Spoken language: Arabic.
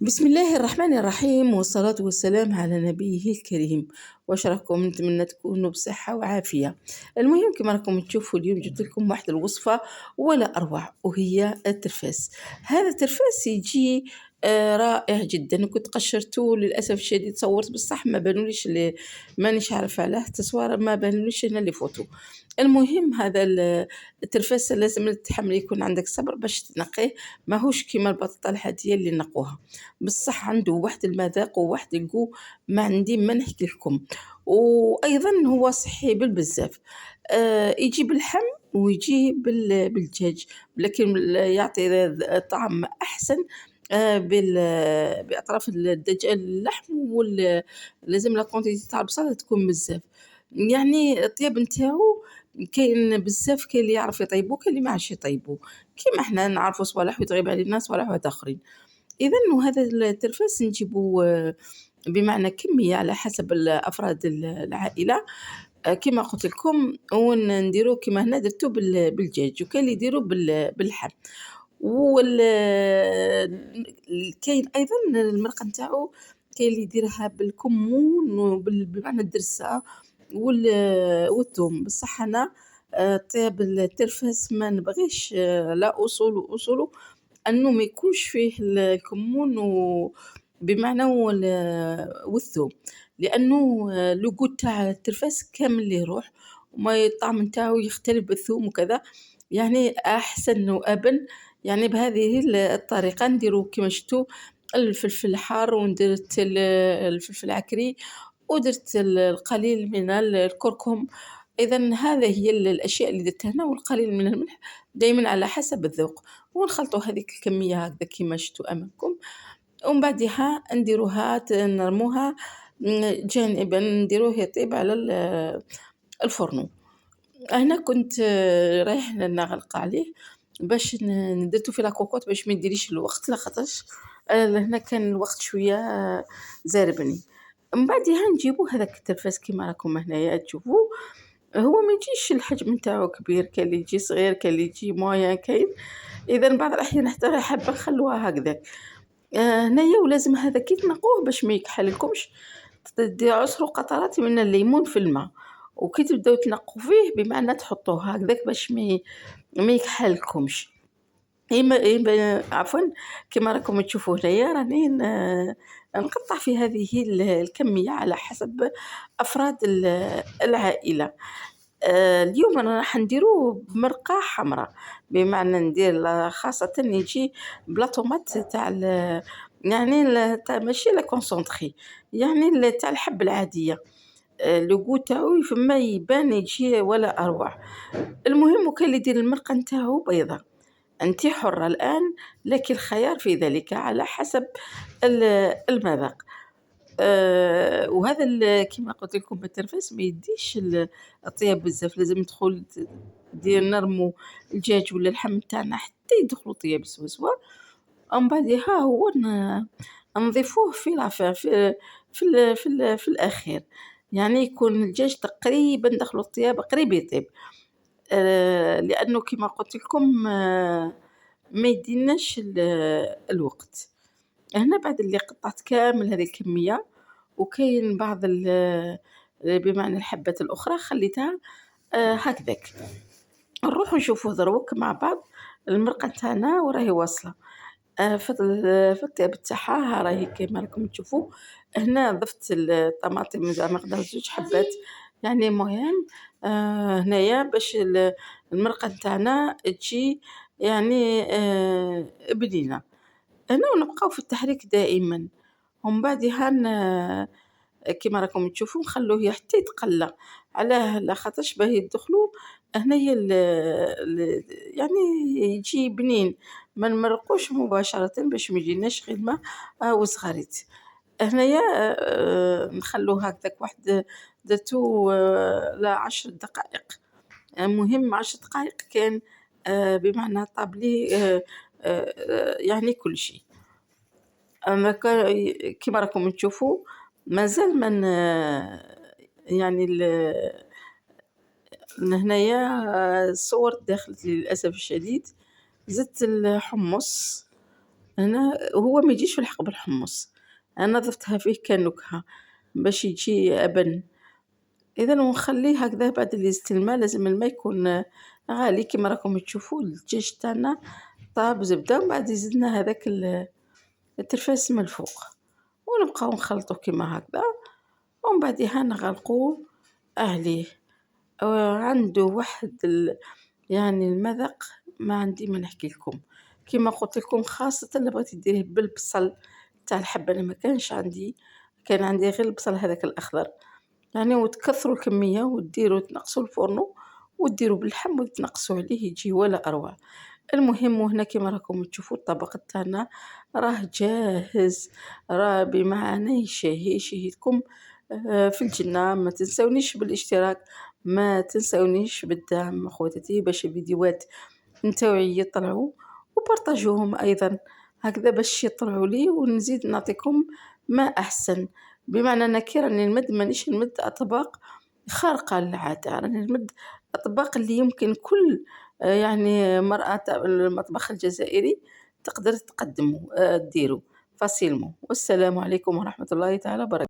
بسم الله الرحمن الرحيم والصلاة والسلام على نبيه الكريم. واش راكم؟ نتمنى تكونوا بصحة وعافية. المهم كما راكم تشوفوا اليوم جبت لكم واحد الوصفة ولا أروع، وهي الترفاس. هذا الترفاس يجي رائع جدا. كنت قشرته للأسف الشديد، صورت بصح ما بانوليش مانيش عارفة علاه التصوير، ما بانوليش هنا اللي فوتو. المهم هذا الترفاس لازم تحمل يكون عندك صبر باش تنقيه، ماهوش كيما البطاطا العادية اللي نقوها. بصح عنده واحد المذاق وواحد الجو ما عندي ما نحكي لكم. وايضا هو صحي بالبزاف. يجي باللحم ويجي بالدجاج، لكن يعطي طعم احسن باطراف الدجاج اللحم لازم لا كونتيتي تاع البصل تكون بزاف. يعني الطياب نتاعو كاين بزاف، كاين اللي يعرف يطيبو، كاين اللي ما يعرفش يطيبو، كيما احنا نعرفوا صوالح ويتغيب علينا صوالح واحد اخرين. إذًا وهذا الترفاس نجيبو بمعنى كمية على حسب أفراد العائلة. كيما قُلت لكم نديروه كيما هنا درتو بالدجاج، وكاين اللي يديروا باللحم. وال كاين أيضًا المرقة نتاعو، كاين اللي يديرها بالكمون بمعنى الدرسة والثوم. بصح أنا طياب الترفاس ما نبغيش لا أصولو أنه ما يكونش فيه الكمون بمعنى والثوم، لأنه لو جو تاع الترفاس كامل يروح، الطعم نتاعو يختلف بالثوم وكذا. يعني أحسن وأبن. يعني بهذه الطريقة نديرو كيما شفتوا الفلفل الحار، ودرت الفلفل العكري، ودرت القليل من الكركم. إذا هذا هي الأشياء اللي درتها هنا، والقليل من الملح دايما على حسب الذوق. ونخلطوا هذيك الكمية هكذا كيما شفتوا أمامكم، ومن بعدها نديروها نرموها جانبا، نديروه يطيب على الفرن. هنا كنت رايحة نغلق عليه باش درتو في لاكوكوط باش ما يديريش الوقت، لاخاطرش هنا كان الوقت شوية زاربني. من بعدها نجيبو هذاك الترفاس كيما راكم هنايا تشوفوه. هو ما يجيش الحجم نتاعو كبير، كاين اللي يجي صغير، كاين اللي يجي موين، كاين. إذا بعض الأحيان حتى حابة نخلوها هكذاك. هنايا ولازم هذا كي تنقوه باش ما يكحلكمش، عصروا قطرات من الليمون في الماء، وكي تبداو تنقوا فيه بمعنى تحطوه هكذاك باش ما يكحلكمش. عفوا. كما راكم تشوفوا هنايا راني نقطع في هذه الكمية على حسب أفراد العائلة. اليوم أنا راح نديرو بمرقة حمراء، بمعنى ندير خاصةً يجي بلا طوماط تاع يعني تاع ماشي لا كونسونطري، يعني تاع الحب العادية. لو جو تاعو فما يبان يجي ولا أروع. المهم وكاين اللي يدير المرقة نتاعو بيضة، أنتِ حرة الآن، لكِ الخيار في ذلك على حسب المذاق. وهذا كيما قُلت لكم الترفاس ما يديش الطياب بزاف، لازم تدخل نرموا الدجاج ولا اللحم نتاعنا حتى يدخلوا طياب سوا. ومن بعدها هو نضيفوه في العفا في الأخير، يعني يكون الدجاج تقريبًا دخلوا الطياب قريب يطيب. لأنه كيما قُلت لكم ما يديناش الوقت. هنا بعد اللي قطعت كامل هذه الكمية، وكاين بعض بمعنى الحبات الأخرى خليتها هكذاك. نروحو نشوفو دروك مع بعض المرقة نتاعنا وراهي واصلة. في الطياب تاعها راهي كيما راكم تشوفوا. هنا ضفت الطماطم زعما قدر 2 حبات، يعني مهم هنايا باش المرقة نتاعنا تجي يعني بنينة. هنا ونبقاو في التحريك دائما، ومن بعدها كيما راكم تشوفوا نخلوه حتى يتقلى. علاه لاخاطرش باه يدخلوا هنايا يعني يجي بنين، ما نمرقوش مباشرة باش ما يجيناش غير ما وصغاريت. هنايا نخلوه هكذاك واحد درتو ل10 دقائق. المهم 10 دقائق كان بمعنى طاب لي يعني كل شيء. أما كيما راكم تشوفوا مازال من يعني هنايا صورت داخل للأسف الشديد. زدت الحمص أنا هو ما يجيش في الحق بالحمص، أنا ضفتها فيه كنكهة باش يجي أبن. إذًا ونخليه هكذا بعد اللي زدت الماء لازم الماء يكون غالي كيما راكم تشوفوا الدجاج تاعنا طاب زبدة ومن بعد زدنا هذاك الترفاس من الفوق، ونبقاو نخلطوه كيما هكذا ومن بعديها نغلقوه عليه. عنده واحد يعني المذاق ما عندي ما نحكي لكم، كيما قلت لكم خاصة إلا بغيتي ديريه بالبصل تاع الحبة، أنا ما كانش عندي، كان عندي غير البصل هذاك الأخضر، يعني وتكثروا الكمية وتديروا تنقصوا الفرن وتديروا باللحم وتنقصوا عليه يجي ولا أروع. المهم وهنا كيما راكم تشوفوا الطبق تاعنا راه جاهز، راه بمعنى يشهيكم في الجنة. ما تنسونيش بالاشتراك، ما تنسونيش بالدعم اخواتي باش الفيديوهات نتاوعي يطلعوا، وبارطاجوهم ايضا هكذا باش يطلعوا لي ونزيد نعطيكم ما احسن. بمعنى انا كي راني نمد مانيش نمد اطباق خارقة للعادة، راني نمد اطباق اللي يمكن كل يعني مرأة تاع المطبخ الجزائري تقدر تقدمه ديرو فاسيلمون. والسلام عليكم ورحمة الله تعالى وبركاته.